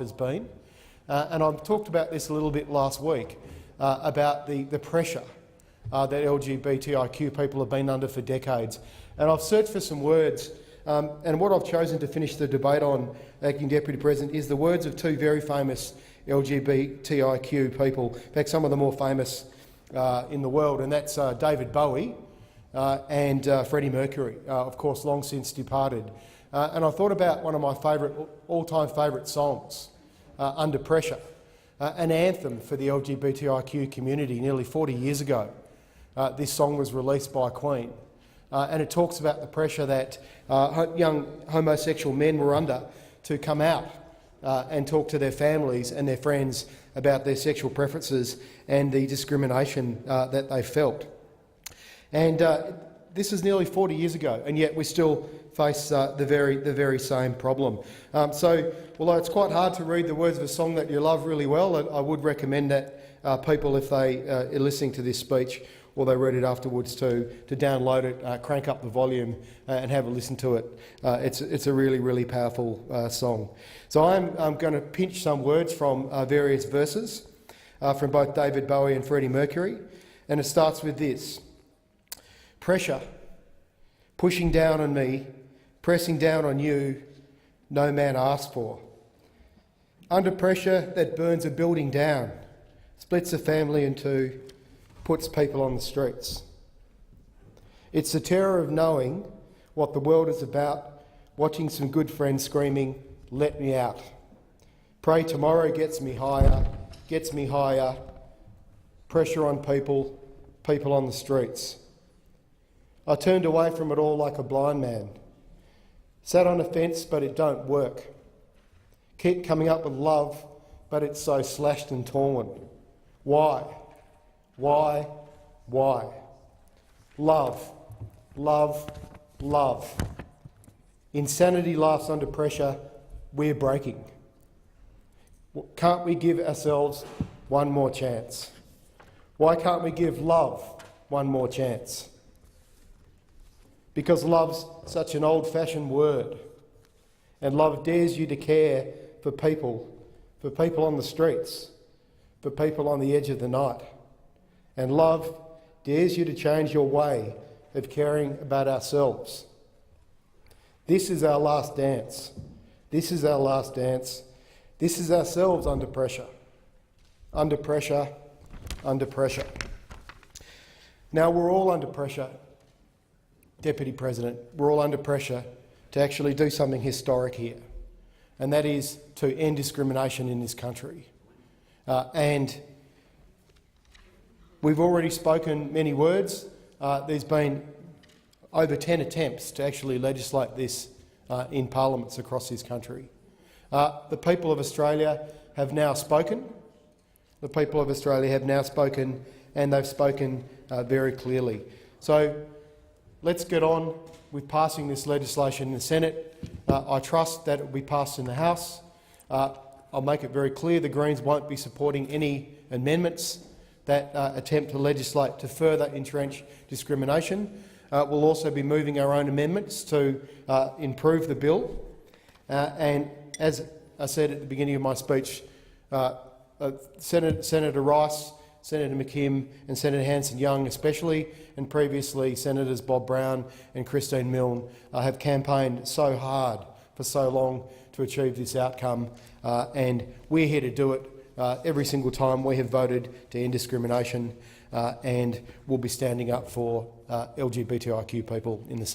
has been. And I've talked about this a little bit last week, about the pressure that LGBTIQ people have been under for decades. And I've searched for some words, and what I've chosen to finish the debate on, Acting Deputy President, is the words of two very famous LGBTIQ people, in fact some of the more famous in the world, and that's David Bowie and Freddie Mercury, of course long since departed. And I thought about one of my all-time favourite songs, Under Pressure, an anthem for the LGBTIQ community nearly 40 years ago. This song was released by Queen, and it talks about the pressure that young homosexual men were under to come out and talk to their families and their friends about their sexual preferences and the discrimination that they felt. And this is nearly 40 years ago, and yet we still face the very same problem. So, although it's quite hard to read the words of a song that you love really well, I would recommend that people, if they are listening to this speech or they read it afterwards, to download it, crank up the volume and have a listen to it. It's a really powerful song. So I'm going to pinch some words from various verses from both David Bowie and Freddie Mercury, and it starts with this. Pressure, pushing down on me, pressing down on you, no man asked for. Under pressure that burns a building down, splits a family in two, puts people on the streets. It's the terror of knowing what the world is about, watching some good friends screaming, let me out. Pray tomorrow gets me higher, pressure on people, people on the streets. I turned away from it all like a blind man. Sat on a fence, but it don't work. Keep coming up with love, but it's so slashed and torn. Why? Why? Why? Love, love, love. Insanity laughs under pressure. We're breaking. Can't we give ourselves one more chance? Why can't we give love one more chance? Because love's such an old-fashioned word, and love dares you to care for people on the streets, for people on the edge of the night. And love dares you to change your way of caring about ourselves. This is our last dance. This is our last dance. This is ourselves under pressure. Under pressure, under pressure. Now we're all under pressure, Deputy President. We're all under pressure to actually do something historic here, and that is to end discrimination in this country. And we've already spoken many words. There's been over 10 attempts to actually legislate this in parliaments across this country. The people of Australia have now spoken. The people of Australia have now spoken, and they've spoken very clearly. So let's get on with passing this legislation in the Senate. I trust that it will be passed in the House. I'll make it very clear the Greens won't be supporting any amendments that attempt to legislate to further entrench discrimination. We'll also be moving our own amendments to improve the bill. And as I said at the beginning of my speech, Senator Rice, Senator McKim and Senator Hanson-Young especially, and previously Senators Bob Brown and Christine Milne have campaigned so hard for so long to achieve this outcome, and we're here to do it every single time we have voted to end discrimination, and we'll be standing up for LGBTIQ people in the Senate.